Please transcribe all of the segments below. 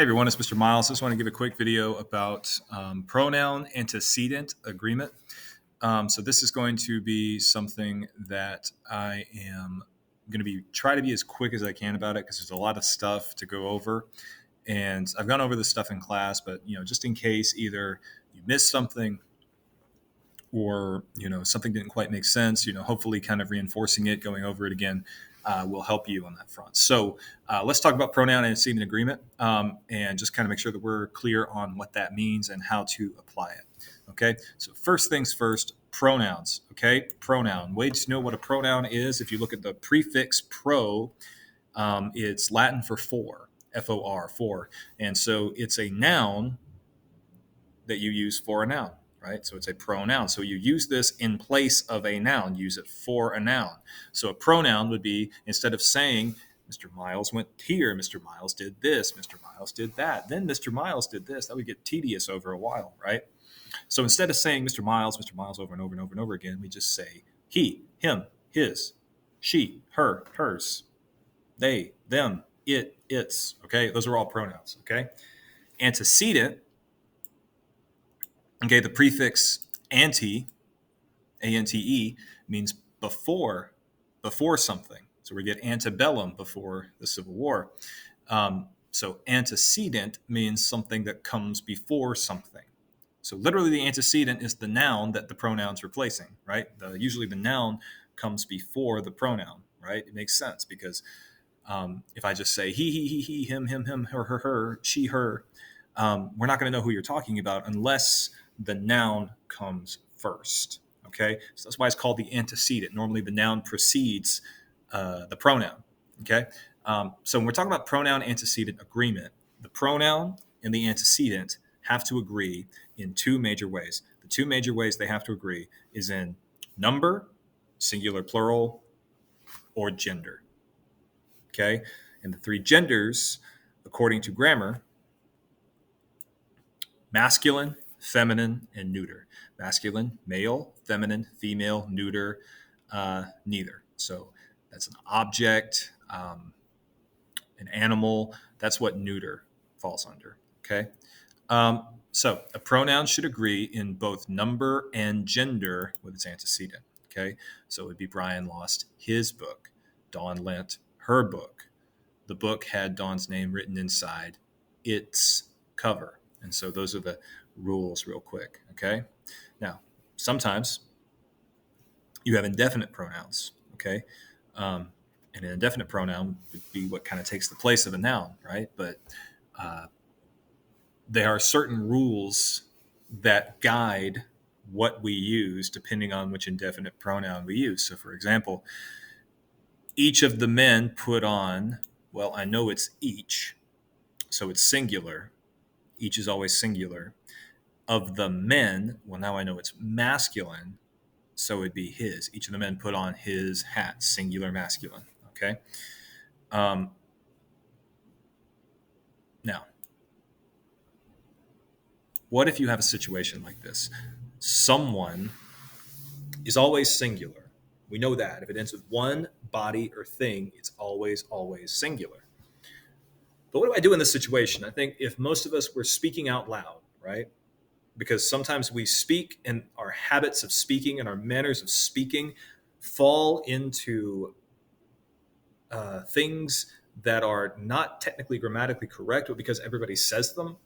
Hey everyone, it's Mr. Miles. I just want to give a quick video about pronoun antecedent agreement. So this is going to be something that I am going to try to be as quick as I can about it because there's a lot of stuff to go over, and I've gone over this stuff in class. But just in case either you missed something or something didn't quite make sense, hopefully kind of reinforcing it, going over it again, will help you on that front. So let's talk about pronoun antecedent agreement, and just kind of make sure that we're clear on what that means and how to apply it. Okay, so first things first, pronouns. Okay, pronoun. Way to know what a pronoun is: if you look at the prefix pro, it's Latin for for, F-O-R, for. And so it's a noun that you use for a noun, right? So it's a pronoun. So you use this in place of a noun, use it for a noun. So a pronoun would be, instead of saying, Mr. Miles went here, Mr. Miles did this, Mr. Miles did that, then Mr. Miles did this, that would get tedious over a while, right? So instead of saying Mr. Miles over and over and over and over again, we just say he, him, his, she, her, hers, they, them, it, its. Okay, those are all pronouns. Okay, antecedent. Okay, the prefix ante, A-N-T-E, means before something. So we get antebellum, before the Civil War. So antecedent means something that comes before something. So literally the antecedent is the noun that the pronoun's replacing, right? Usually the noun comes before the pronoun, right? It makes sense because if I just say he, him, her, she, her, we're not going to know who you're talking about unless the noun comes first. Okay, so that's why it's called the antecedent. Normally, the noun precedes the pronoun. Okay, so when we're talking about pronoun antecedent agreement, the pronoun and the antecedent have to agree in two major ways. The two major ways they have to agree is in number, singular, plural, or gender. Okay, and the three genders, according to grammar: masculine, feminine, and neuter. Masculine, male; feminine, female; neuter, neither. So that's an object, an animal. That's what neuter falls under. Okay. So a pronoun should agree in both number and gender with its antecedent. Okay. So it would be Brian lost his book. Dawn lent her book. The book had Dawn's name written inside its cover. And so those are the rules real quick. Okay. Now, sometimes you have indefinite pronouns. Okay. And an indefinite pronoun would be what kind of takes the place of a noun, right? But there are certain rules that guide what we use depending on which indefinite pronoun we use. So, for example, each of the men put on, well, I know it's each, so it's singular. Each is always singular. Of the men, well, now I know it's masculine, so it'd be his. Each of the men put on his hat, singular, masculine. Okay. Now, what if you have a situation like this? Someone is always singular. We know that. If it ends with one, body, or thing, it's always, always singular. But what do I do in this situation? I think if most of us were speaking out loud, right? Because sometimes we speak and our habits of speaking and our manners of speaking fall into things that are not technically grammatically correct, but because everybody says them,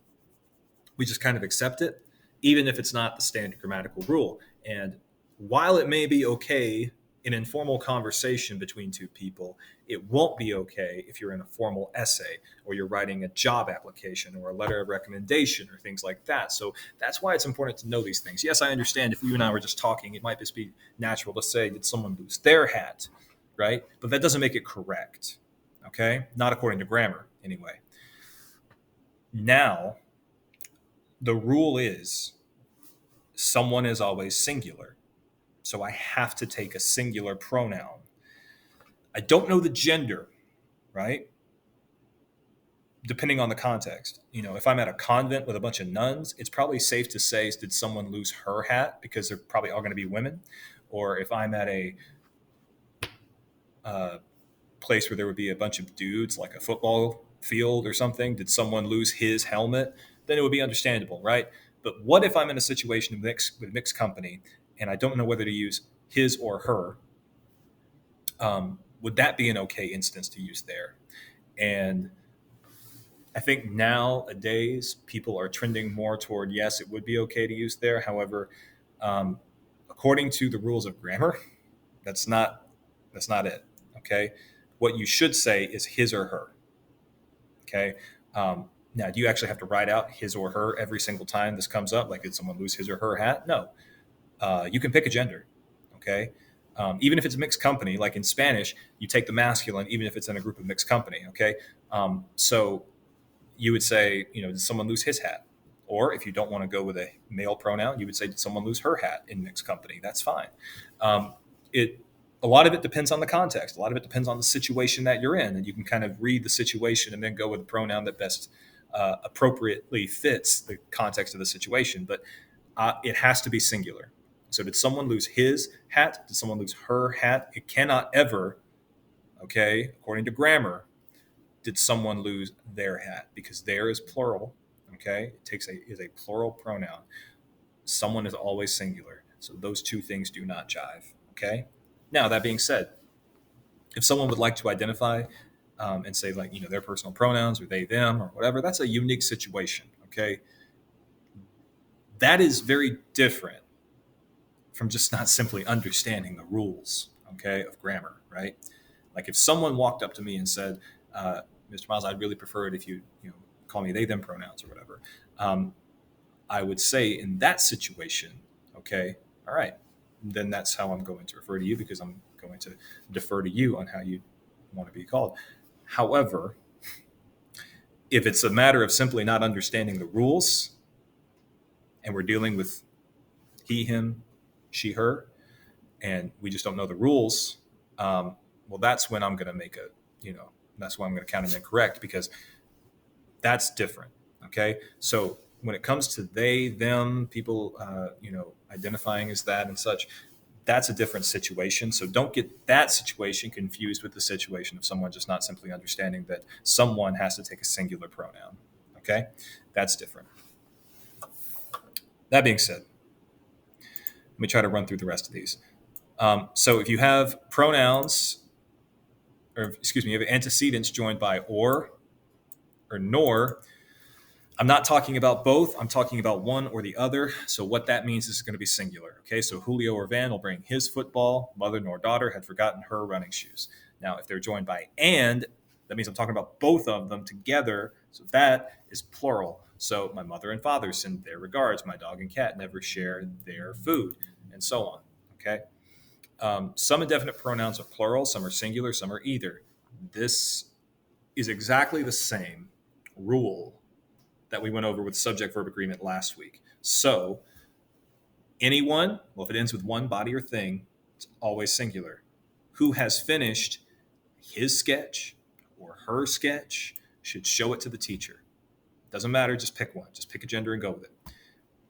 we just kind of accept it, even if it's not the standard grammatical rule. And while it may be okay in informal conversation between two people, it won't be okay if you're in a formal essay or you're writing a job application or a letter of recommendation or things like that. So that's why it's important to know these things. Yes, I understand if you and I were just talking, it might just be natural to say, did someone lose their hat, right? But that doesn't make it correct, okay? Not according to grammar, anyway. Now, the rule is someone is always singular. So I have to take a singular pronoun. I don't know the gender, right? Depending on the context. If I'm at a convent with a bunch of nuns, it's probably safe to say, did someone lose her hat? Because they're probably all going to be women. Or if I'm at a place where there would be a bunch of dudes, like a football field or something, did someone lose his helmet? Then it would be understandable, right? But what if I'm in a situation with mixed company and I don't know whether to use his or her? Would that be an okay instance to use there? And I think nowadays people are trending more toward yes, it would be okay to use there. However, um, according to the rules of grammar, that's not it. Okay, what you should say is his or her. Okay. Now, do you actually have to write out his or her every single time this comes up? Like, did someone lose his or her hat? No. You can pick a gender. Okay. Even if it's a mixed company, like in Spanish, you take the masculine, even if it's in a group of mixed company. Okay. So you would say, did someone lose his hat? Or if you don't want to go with a male pronoun, you would say, did someone lose her hat in mixed company? That's fine. Um, it A lot of it depends on the context. A lot of it depends on the situation that you're in, and you can kind of read the situation and then go with the pronoun that best appropriately fits the context of the situation. But it has to be singular. So did someone lose his hat? Did someone lose her hat? It cannot ever, okay, according to grammar, did someone lose their hat? Because there is plural. Okay, is a plural pronoun. Someone is always singular. So those two things do not jive. Okay. Now that being said, if someone would like to identify and say like their personal pronouns or they them or whatever, that's a unique situation. Okay, that is very different from just not simply understanding the rules. Okay, of grammar, right? Like if someone walked up to me and said, "Mr. Miles, I'd really prefer it if you call me they them pronouns or whatever." I would say in that situation, okay, all right, then that's how I'm going to refer to you because I'm going to defer to you on how you want to be called. However, if it's a matter of simply not understanding the rules and we're dealing with he, him, she, her, and we just don't know the rules, well, that's when I'm going to that's why I'm going to count it incorrect because that's different. Okay. So when it comes to they, them, people, identifying as that and such, that's a different situation. So don't get that situation confused with the situation of someone just not simply understanding that someone has to take a singular pronoun. Okay. That's different. That being said, let me try to run through the rest of these. So if you have pronouns, or excuse me, you have antecedents joined by or nor, I'm not talking about both. I'm talking about one or the other. So what that means is going to be singular. Okay, so Julio or Van will bring his football. Mother nor daughter had forgotten her running shoes. Now, if they're joined by and, that means I'm talking about both of them together. So that is plural. So my mother and father send their regards. My dog and cat never share their food, and so on. Okay. Some indefinite pronouns are plural. Some are singular. Some are either. This is exactly the same rule that we went over with subject verb agreement last week. So, anyone, well, if it ends with one, body or thing, it's always singular. Who has finished his sketch or her sketch should show it to the teacher. Doesn't matter, just pick one. Just pick a gender and go with it.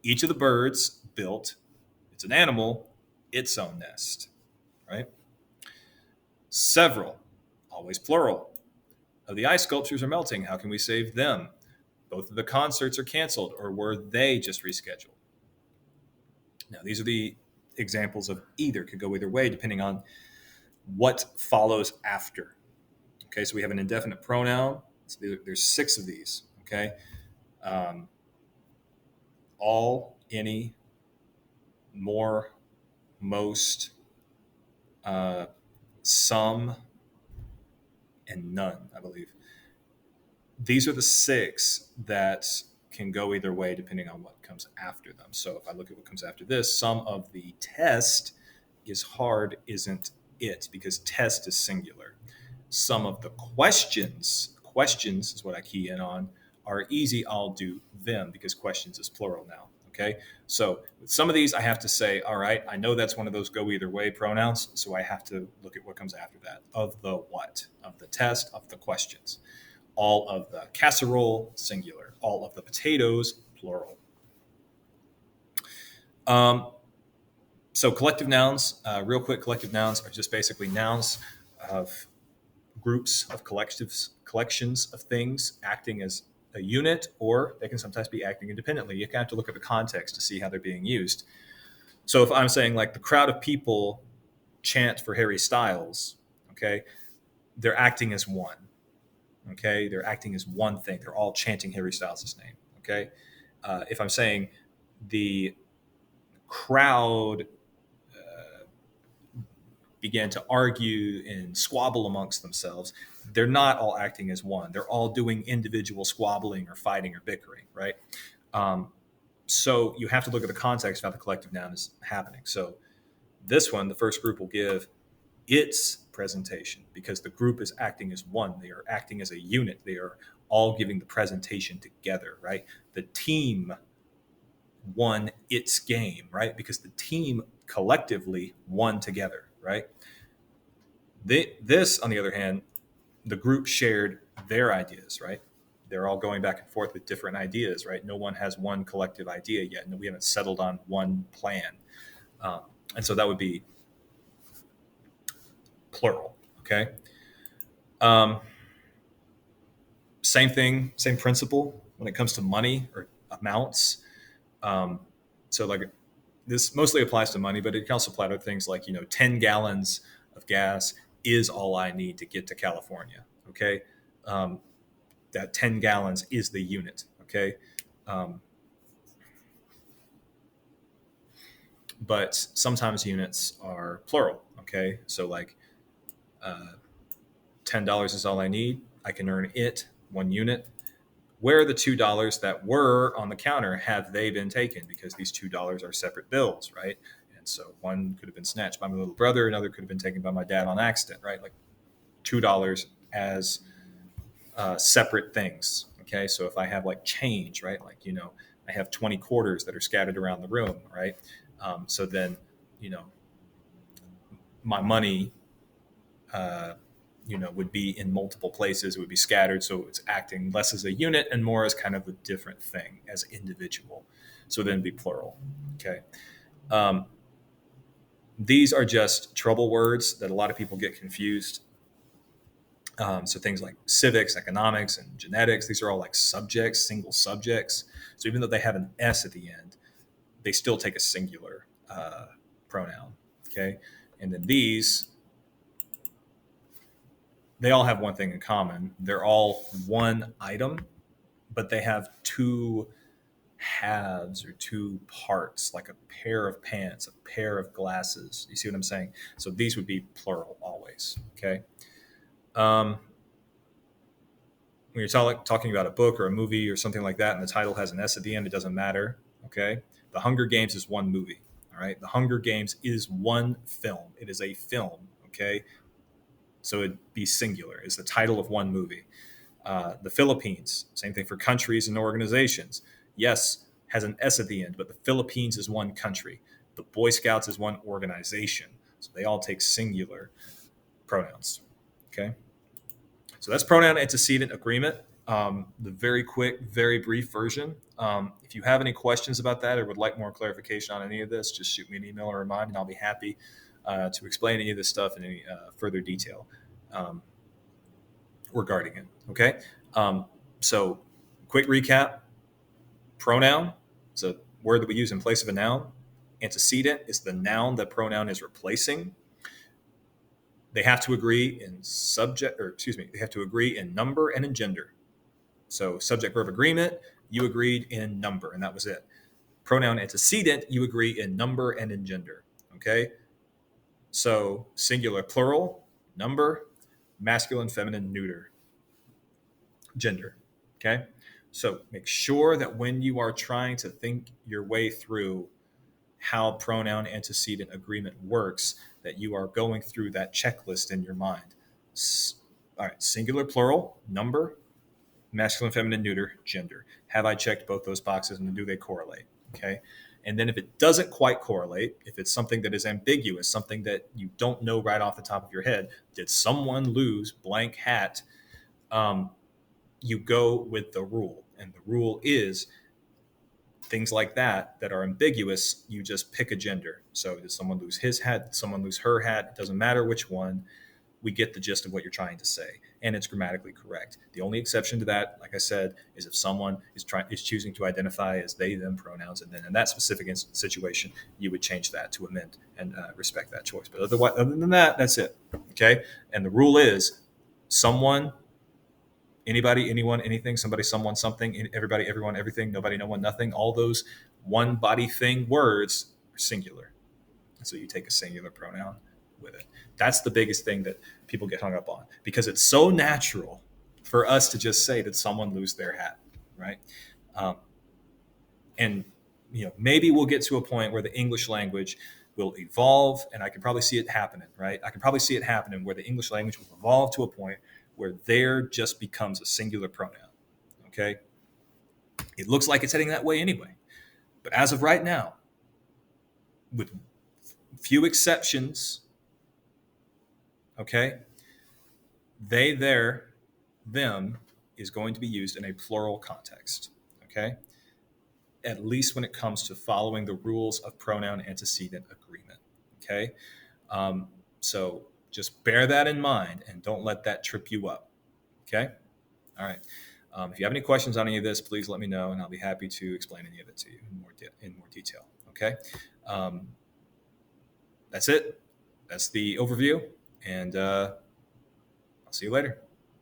Each of the birds built, it's an animal, its own nest, right? Several, always plural. Of the ice sculptures are melting. How can we save them? Both of the concerts are canceled, or were they just rescheduled? Now, these are the examples of either, could go either way depending on what follows after. Okay, so we have an indefinite pronoun. So there's 6 of these. Okay, all, any, more, most, some, and none, I believe. These are the 6 that can go either way depending on what comes after them. So if I look at what comes after this, some of the test is hard, isn't it? Because test is singular. Some of the questions is what I key in on, are easy. I'll do them because questions is plural now. Okay. So with some of these, I have to say, all right, I know that's one of those go either way pronouns. So I have to look at what comes after that. Of the what? Of the test, of the questions. All of the casserole, singular. All of the potatoes, plural. So collective nouns, real quick, collective nouns are just basically nouns of groups of collections of things acting as a unit, or they can sometimes be acting independently. You have to look at the context to see how they're being used. So if I'm saying like the crowd of people chant for Harry Styles, okay, they're acting as one. Okay, they're acting as one thing. They're all chanting Harry Styles' name. Okay, if I'm saying the crowd began to argue and squabble amongst themselves, they're not all acting as one. They're all doing individual squabbling or fighting or bickering, right? Um, so you have to look at the context of how the collective noun is happening. So this one, the first group will give its presentation because the group is acting as one. They are acting as a unit. They are all giving the presentation together, right? The team won its game, right? Because the team collectively won together, right? This, on the other hand, the group shared their ideas, right? They're all going back and forth with different ideas, right? No one has one collective idea yet, and we haven't settled on one plan. Um, and so that would be plural, okay? Um, Same thing, same principle when it comes to money or amounts. Um, so like this mostly applies to money, but it can also apply to things like, 10 gallons of gas is all I need to get to California. Okay. Um, that 10 gallons is the unit. Okay. Um, but sometimes units are plural. Okay. So like $10 is all I need. I can earn it 1 unit. Where are the $2 that were on the counter? Have they been taken? Because these $2 are separate bills, right? And so one could have been snatched by my little brother, another could have been taken by my dad on accident, right? Like $2 as separate things. Okay, so if I have like change, right? Like I have 20 quarters that are scattered around the room, right? So then, you know, my money would be in multiple places. It would be scattered, so it's acting less as a unit and more as kind of a different thing, as individual. So then it'd be plural. Okay. Um, these are just trouble words that a lot of people get confused. So things like civics, economics, and genetics, these are all like subjects, single subjects. So even though they have an S at the end, they still take a singular pronoun. Okay. And then these, they all have one thing in common. They're all one item, but they have two halves or two parts, like a pair of pants, a pair of glasses. You see what I'm saying? So these would be plural always. Okay. Um, when you're talking about a book or a movie or something like that, and the title has an S at the end, it doesn't matter. Okay. The Hunger Games is one movie. All right. The Hunger Games is one film. It is a film. Okay. So it'd be singular. It's the title of one movie. The Philippines, same thing for countries and organizations. Yes, has an S at the end, but the Philippines is one country. The Boy Scouts is one organization. So they all take singular pronouns. Okay. So that's pronoun antecedent agreement. The very quick, very brief version. If you have any questions about that or would like more clarification on any of this, just shoot me an email or a remind, and I'll be happy to explain any of this stuff in any further detail regarding it. Okay. So, quick recap: pronoun is a word that we use in place of a noun. Antecedent is the noun that pronoun is replacing. They have to agree in they have to agree in number and in gender. So subject verb agreement, you agreed in number, and that was it. Pronoun antecedent, you agree in number and in gender. Okay. So singular, plural, number, masculine, feminine, neuter, gender. Okay. So make sure that when you are trying to think your way through how pronoun antecedent agreement works, that you are going through that checklist in your mind. All right, singular, plural, number, masculine, feminine, neuter, gender. Have I checked both those boxes and do they correlate? Okay. And then if it doesn't quite correlate, if it's something that is ambiguous, something that you don't know right off the top of your head, did someone lose blank hat? You go with the rule. And the rule is things like that are ambiguous, you just pick a gender. So did someone lose his hat? Did someone lose her hat? It doesn't matter which one. we get the gist of what you're trying to say, and it's grammatically correct. The only exception to that, like I said, is if someone is choosing to identify as they them pronouns, and then in that specific situation, you would change that to amend and respect that choice. But other than that, that's it. Okay, and the rule is someone, anybody, anyone, anything, somebody, someone, something, everybody, everyone, everything, nobody, no one, nothing. All those one body thing words are singular. So you take a singular pronoun with it. That's the biggest thing that people get hung up on, because it's so natural for us to just say, did someone lose their hat, right? Um, and maybe we'll get to a point where the English language will evolve, and I can probably see it happening, right? I can probably see it happening where the English language will evolve to a point where there just becomes a singular pronoun. Okay, it looks like it's heading that way anyway, but as of right now, with few exceptions, okay, they, their, them is going to be used in a plural context. Okay, at least when it comes to following the rules of pronoun antecedent agreement. Okay, so just bear that in mind and don't let that trip you up. Okay, all right. If you have any questions on any of this, please let me know, and I'll be happy to explain any of it to you in more detail. Okay, that's it. That's the overview, and I'll see you later.